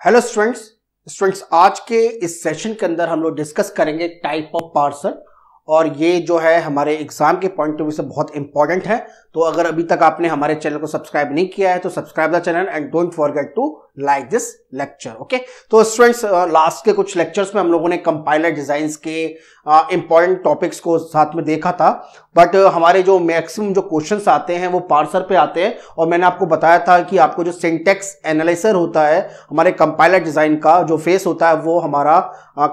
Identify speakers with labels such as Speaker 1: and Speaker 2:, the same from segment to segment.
Speaker 1: Hello students आज के इस सेशन के अंदर हम लोग डिस्कस करेंगे टाइप ऑफ पार्सर। और ये जो है हमारे एग्जाम के पॉइंट ऑफ व्यू से बहुत इंपॉर्टेंट है। तो अगर अभी तक आपने हमारे चैनल को सब्सक्राइब नहीं किया है तो subscribe the channel and don't forget to like this lecture. Okay, तो स्टूडेंट्स लास्ट के कुछ लेक्चर्स में हम लोगों ने कंपाइलर डिजाइन्स के इंपॉर्टेंट टॉपिक्स को साथ में देखा था, बट हमारे जो मैक्सिमम जो क्वेश्चंस आते हैं वो पार्सर पे आते हैं। और मैंने आपको बताया था कि आपको जो सिंटेक्स एनालाइजर होता है हमारे कंपाइलर डिजाइन का जो फेस होता है वो हमारा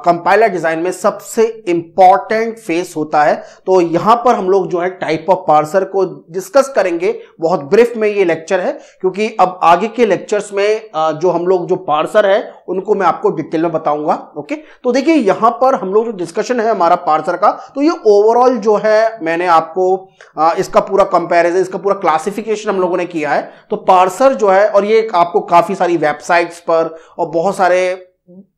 Speaker 1: कंपाइलर डिजाइन में सबसे इंपॉर्टेंट फेस होता है। तो यहां पर हम लोग जो है टाइप ऑफ पार्सर को डिस्कस करेंगे। बहुत ब्रीफ में ये लेक्चर है क्योंकि अब आगे के लेक्चर्स में जो हम लोग जो पार्सर है उनको मैं आपको डिटेल में बताऊंगा। ओके, तो देखिए यहां पर हम लोग जो डिस्कशन है हमारा पार्सर का, तो ये ओवरऑल जो है मैंने आपको इसका पूरा कंपैरिजन, इसका पूरा क्लासिफिकेशन हम लोगों ने किया है। तो पार्सर जो है, और ये आपको काफी सारी वेबसाइट्स पर और बहुत सारे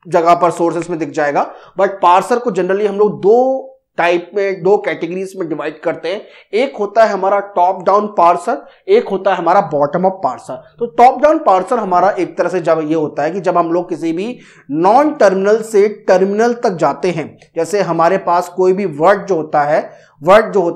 Speaker 1: जगह पर सोर्सेस में दिख जाएगा, बट पार्सर को जनरली हम लोग दो टाइप में, दो कैटेगरीज में डिवाइड करते हैं। एक होता है हमारा टॉप डाउन पार्सर, एक होता है हमारा बॉटम अप पार्सर। तो टॉप डाउन पार्सर हमारा एक तरह से जब ये होता है कि जब हम लोग किसी भी नॉन टर्मिनल से टर्मिनल तक जाते हैं, जैसे हमारे पास कोई भी वर्ड जो होता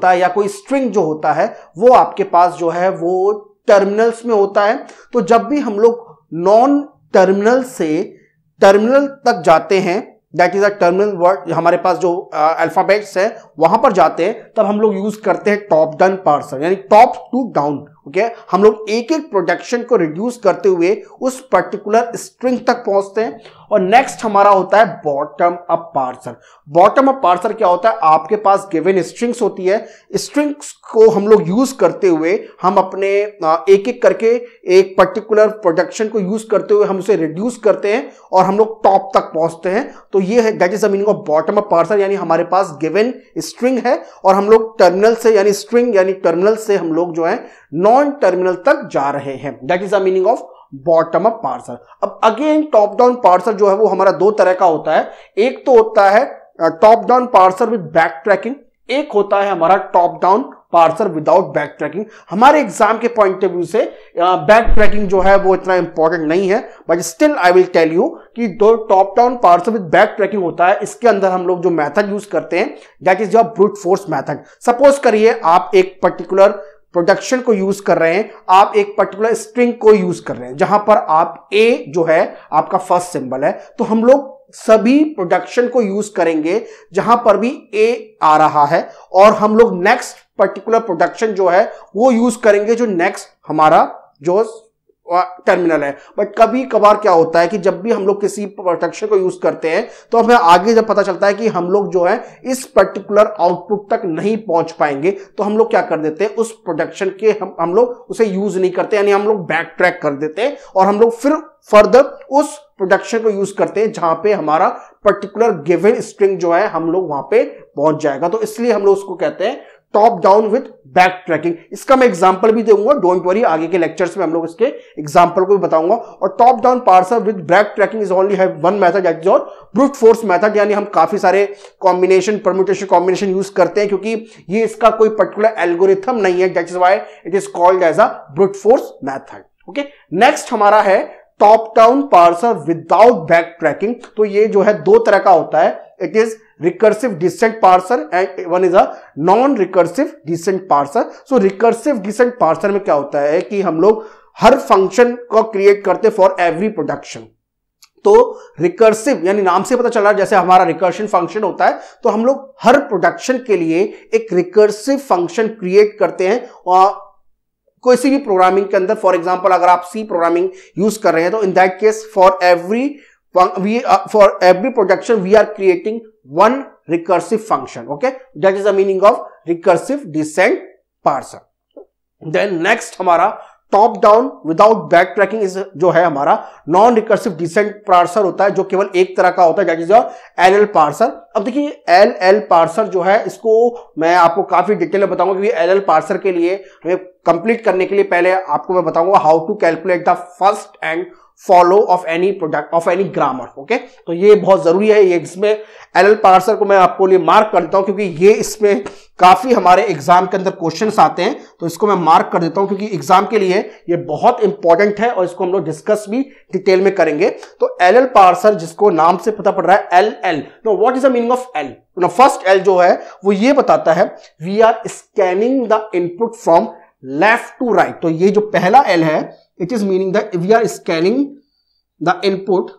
Speaker 1: है या कोई स्ट्रिंग जो होता है वो आपके पास जो है वो टर्मिनल्स में होता है। तो जब भी हम लोग नॉन टर्मिनल से टर्मिनल तक जाते हैं, that is a terminal word, हमारे पास जो अल्फाबेट्स है वहां पर जाते हैं, तब हम लोग यूज करते हैं टॉप डाउन पार्सर, यानी टॉप टू डाउन। ओके, हम लोग एक एक प्रोडक्शन को रिड्यूस करते हुए उस पर्टिकुलर स्ट्रिंग तक पहुंचते हैं। और नेक्स्ट हमारा होता है bottom up parser. Bottom up parser क्या होता है, आपके पास गिवन स्ट्रिंग्स होती है, स्ट्रिंग्स को हम लोग यूज करते हुए हम अपने एक एक करके एक पर्टिकुलर प्रोडक्शन को यूज करते हुए हम उसे रिड्यूस करते हैं और हम लोग टॉप तक पहुंचते हैं। तो ये है, that is the meaning of bottom up parser, यानी हमारे पास गिवन स्ट्रिंग है और हम लोग टर्मिनल से, यानी स्ट्रिंग यानी टर्मिनल से हम लोग जो है नॉन टर्मिनल तक जा रहे हैं। That is the meaning of bottom up parser. अब अगेन टॉप डाउन पार्सर जो है वो हमारा दो तरह का होता है। एक तो होता है top down parser with backtracking, एक होता है हमारा top down parser without backtracking. हमारे एग्जाम के पॉइंट ऑफ व्यू से बैक ट्रैकिंग जो है वो इतना इंपॉर्टेंट नहीं है, but still I will tell you कि दो top down parser with backtracking होता है, इसके अंदर हम लोग जो मेथड यूज करते हैं that is your brute force method. Suppose करिए आप एक पर्टिकुलर प्रोडक्शन को यूज कर रहे हैं, आप एक पर्टिकुलर स्ट्रिंग को यूज कर रहे हैं जहां पर आप ए जो है आपका फर्स्ट सिंबल है, तो हम लोग सभी प्रोडक्शन को यूज करेंगे जहां पर भी ए आ रहा है, और हम लोग नेक्स्ट पर्टिकुलर प्रोडक्शन जो है वो यूज करेंगे जो नेक्स्ट हमारा जो टर्मिनल है। बट कभी कभार क्या होता है कि जब भी हम लोग किसी प्रोडक्शन को यूज करते हैं तो हमें आगे जब पता चलता है कि हम लोग जो है इस पर्टिकुलर आउटपुट तक नहीं पहुंच पाएंगे, तो हम लोग क्या कर देते हैं, उस प्रोडक्शन के हम लोग उसे यूज नहीं करते, यानी हम लोग बैक ट्रैक कर देते हैं और हम लोग फिर फर्दर उस प्रोडक्शन को यूज करते हैं जहां पे हमारा पर्टिकुलर गिवन स्ट्रिंग जो है हम लोग वहां पे पहुंच जाएगा। तो इसलिए हम लोग उसको कहते हैं top down with back tracking. इसका मैं एग्जांपल भी दूंगा, डोंट वरी, आगे के लेक्चर्स में हम लोग इसके एग्जांपल को भी बताऊंगा। और top down parser with back tracking is only have one method, that is your brute force method, यानी हम काफी सारे कॉम्बिनेशन, परम्यूटेशन कॉम्बिनेशन यूज करते हैं क्योंकि ये इसका कोई पर्टिकुलर एल्गोरिथम नहीं है, that is why it is called as a brute force method. Okay, next हमारा है top down parser without backtracking. तो ये जो है दो तरह का होता है, it is recursive descent parser and one is a non-recursive descent parser। So recursive descent parser में क्या होता है कि हम लोग हर फंक्शन को क्रिएट करते फॉर एवरी प्रोडक्शन। तो रिकर्सिव यानी नाम से पता चल रहा है, जैसे हमारा रिकर्शन फंक्शन होता है, तो हम लोग हर प्रोडक्शन के लिए एक रिकर्सिव फंक्शन क्रिएट करते हैं किसी भी प्रोग्रामिंग के अंदर। फॉर एग्जाम्पल अगर आप सी प्रोग्रामिंग यूज कर रहे हैं तो in that case for every production we are creating one recursive function. Okay, that is the meaning of recursive descent parser. Then next हमारा top down without back tracking is जो है हमारा non recursive descent parser होता है, जो केवल एक तरह का होता है, that is your LL parser. अब देखिए एलएल पार्सर जो है इसको मैं आपको काफी डिटेल में बताऊंगा क्योंकि एलएल पार्सर के लिए हमें कंप्लीट करने के लिए पहले आपको मैं बताऊंगा how to calculate the first and follow of any product of any grammar. Okay, तो ये बहुत जरूरी है, ये इसमें एलएल पार्सर को मैं आपको लिए मार्क कर देता हूं क्योंकि ये इसमें काफी हमारे एग्जाम के अंदर क्वेश्चंस आते हैं, तो इसको मैं मार्क कर देता हूं क्योंकि एग्जाम के लिए ये बहुत इंपॉर्टेंट है और इसको हम लोग डिस्कस भी डिटेल में करेंगे। तो एलएल पार्सर जिसको नाम से पता पड़ रहा है LL, no what is the meaning of L? First L जो है वो ये बताता है we are scanning the input from left to right. तो ये जो पहला एल है it is meaning that we are scanning the input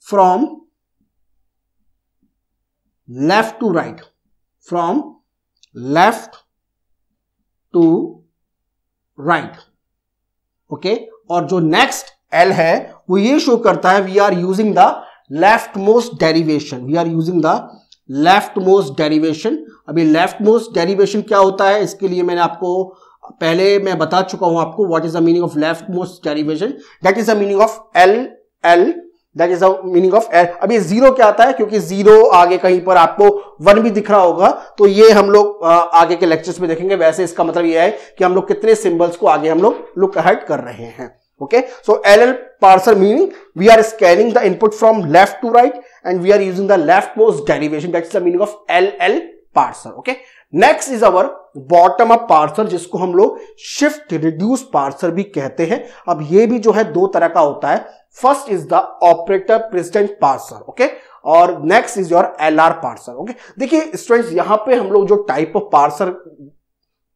Speaker 1: from left to right, okay. और जो नेक्स्ट एल है वो ये शो करता है we are using the leftmost derivation. अभी लेफ्ट मोस्ट डेरिवेशन क्या होता है, इसके लिए मैंने आपको पहले मैं बता चुका हूं आपको what is the meaning of left most derivation. That is the meaning of L, that is the meaning of L. अभी जीरो क्या आता है, क्योंकि जीरो आगे कहीं पर आपको 1 भी दिख रहा होगा, तो ये हम लोग आगे के लेक्चर्स में देखेंगे। वैसे इसका मतलब ये है कि हम लोग कितने सिंबल्स को आगे हम लोग लुक अहेड कर रहे हैं। Okay, so LL parser meaning we are scanning the input from left to right and we are using the leftmost derivation, that is the meaning of LL parser. Okay, next is our bottom up parser जिसको हम लोग shift reduce parser भी कहते हैं। अब ये भी जो है 2 तरह का होता है। First is the operator precedence parser, okay, और next is your LR parser. Okay, देखिए स्टूडेंट्स, यहां पे हम लोग जो टाइप ऑफ पार्सर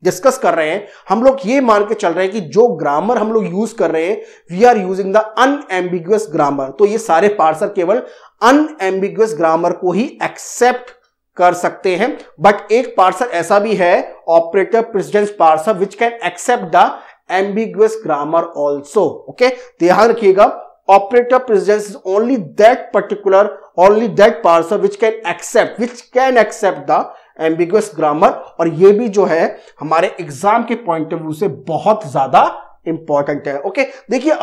Speaker 1: डिस्कस कर रहे हैं, हम लोग ये मान के चल रहे हैं कि जो ग्रामर हम लोग यूज कर रहे हैं we are using the unambiguous grammar. तो ये सारे पार्सर केवल अनएम्बिगुअस ग्रामर को ही एक्सेप्ट कर सकते हैं। बट एक पार्सर ऐसा भी है operator precedence parser which can accept the ambiguous grammar also. Okay, ध्यान रखिएगा, operator precedence is only that parser which can accept the ambiguous grammar. और ये भी जो है हमारे एग्जाम के पॉइंट ऑफ व्यू से बहुत ज्यादा इंपॉर्टेंट है। ओके, देखिए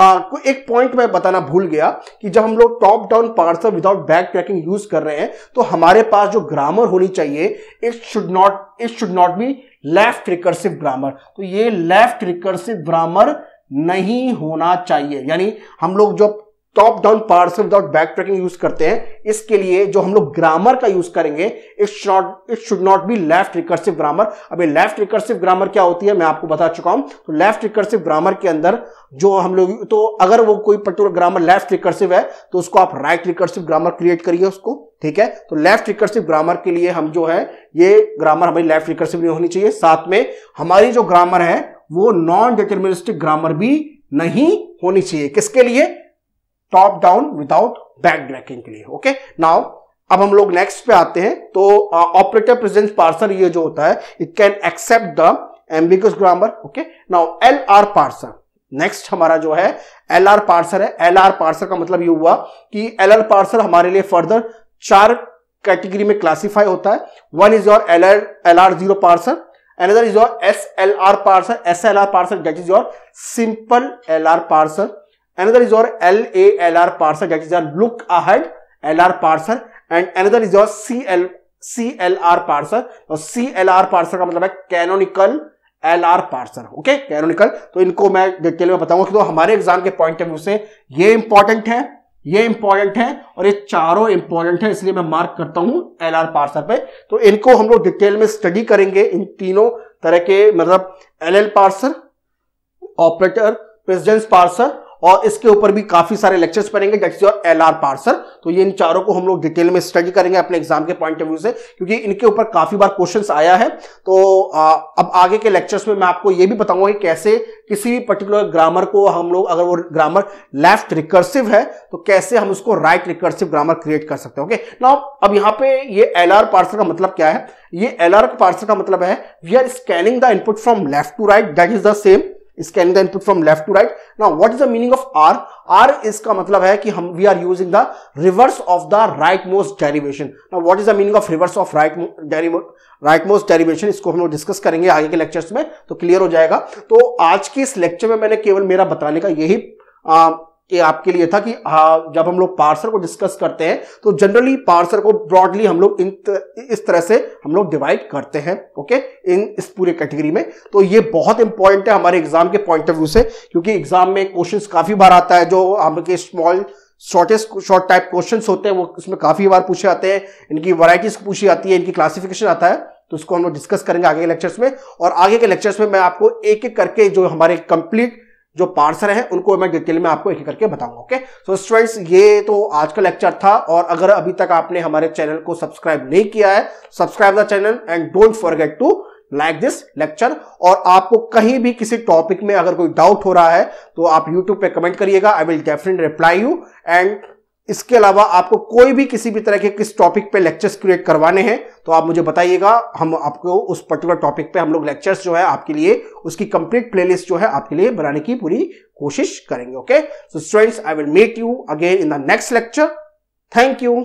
Speaker 1: एक पॉइंट मैं बताना भूल गया कि जब हम लोग top down parser without back tracking use कर रहे हैं तो हमारे पास जो ग्रामर होनी चाहिए it should not be left recursive grammar. तो ये लेफ्ट रिकर्सिव ग्रामर नहीं होना चाहिए, यानी हम लोग जो top down parser without back tracking use करते हैं, इसके लिए जो हम लोग ग्रामर का यूज करेंगे it should not be left recursive grammar. अभी लेफ्ट रिकर्सिव ग्रामर क्या होती है मैं आपको बता चुका हूं। तो लेफ्ट रिकर्सिव ग्रामर के अंदर जो हम लोग, तो अगर वो कोई पर्टिकुलर ग्रामर लेफ्ट रिकर्सिव है तो उसको आप राइट रिकर्सिव ग्रामर क्रिएट करिए उसको, ठीक है। तो लेफ्ट रिकर्सिव ग्रामर के लिए हम जो है ये ग्रामर हमारी लेफ्ट रिकर्सिव नहीं होनी चाहिए। साथ में हमारी जो ग्रामर है वो नॉन डिटरमिनिस्टिक ग्रामर भी नहीं होनी चाहिए। किसके लिए? Top down without back tracking के लिए। ओके, नाउ अब हम लोग नेक्स्ट पे आते हैं। तो ऑपरेटर प्रेसिडेंस पार्सर ये जो होता है it can accept the ambiguous grammar. Okay, now LR parser, next हमारा जो है एलआर पार्सर है। एलआर पार्सर का मतलब ये हुआ कि एलआर पार्सर हमारे लिए फर्दर 4 कैटेगरी में क्लासिफाई होता है। One is your LR0 parser, another is your SLR parser, SLR parser, that is your simple LR parser. Another is your LALR parser, that is your look ahead LR parser, and another is your CLR parser. और CLR parser का मतलब है canonical LR parser, okay, canonical। तो इनको मैं detail में बताऊंगा कि तो हमारे एग्जाम के पॉइंट ऑफ व्यू से ये इंपॉर्टेंट है, ये इंपॉर्टेंट है और ये चारों इंपॉर्टेंट है, इसलिए मैं मार्क करता हूं एलआर पार्सर पे। तो इनको हम लोग डिटेल में स्टडी करेंगे, इन तीनों तरह के, मतलब LL parser, operator precedence parser, और इसके ऊपर भी काफी सारे लेक्चर्स पढ़ेंगे that is your LR parser. तो ये इन चारों को हम लोग डिटेल में स्टडी करेंगे अपने एग्जाम के पॉइंट ऑफ व्यू से, क्योंकि इनके ऊपर काफी बार क्वेश्चंस आया है। तो अब आगे के लेक्चर्स में मैं आपको ये भी बताऊंगा कि कैसे किसी भी पर्टिकुलर ग्रामर को हम लोग, अगर वो ग्रामर लेफ्ट रिकर्सिव है तो कैसे हम उसको राइट रिकर्सिव ग्रामर क्रिएट कर सकते हैं। ओके, नाउ अब यहाँ पे ये एलआर पार्सर का मतलब क्या है? ये एलआर पार्सर का मतलब है we are scanning the input from left to right, that is the same, scanning the input from left to right. Now what is the meaning of R? R इसका मतलब है कि हम we are using the reverse of the rightmost derivation. Now what is the meaning of reverse of rightmost derivation? इसको हम लोग discuss करेंगे आगे के लेक्चर्स में, तो क्लियर हो जाएगा। तो आज के इस लेक्चर में मैंने केवल मेरा बताने का यही ये आपके लिए था कि जब हम लोग पार्सर को डिस्कस करते हैं तो जनरली पार्सर को ब्रॉडली हम लोग इस तरह से हम लोग डिवाइड करते हैं, ओके, इस पूरे कैटेगरी में। तो ये बहुत इंपॉर्टेंट है हमारे एग्जाम के पॉइंट ऑफ व्यू से, क्योंकि एग्जाम में क्वेश्चंस काफी बार आता है जो हमके शॉर्ट टाइप क्वेश्चंस होते हैं, वो इसमें काफी बार पूछे आते हैं, इनकी वैरायटीज पूछी आती है, इनकी क्लासिफिकेशन आता है। तो इसको हम लोग डिस्कस करेंगे आगे के लेक्चर्स में, और आगे के लेक्चर्स में मैं आपको एक एक करके जो हमारे कंप्लीट जो पार्सर है उनको मैं डिटेल में आपको एक एक करके बताऊंगा। ओके, सो स्टूडेंट्स, ये तो आज का लेक्चर था, और अगर अभी तक आपने हमारे चैनल को सब्सक्राइब नहीं किया है, subscribe the channel and don't forget to like this lecture. और आपको कहीं भी किसी टॉपिक में अगर कोई डाउट हो रहा है तो आप YouTube पे कमेंट करिएगा, I will definitely reply you. And इसके अलावा आपको कोई भी किसी भी तरह के किस टॉपिक पे लेक्चर्स क्रिएट करवाने हैं तो आप मुझे बताइएगा, हम आपको उस पर्टिकुलर टॉपिक पे हम लोग लेक्चर्स जो है आपके लिए उसकी कंप्लीट प्लेलिस्ट जो है आपके लिए बनाने की पूरी कोशिश करेंगे। Okay, so students, I will meet you again in the next lecture. Thank you.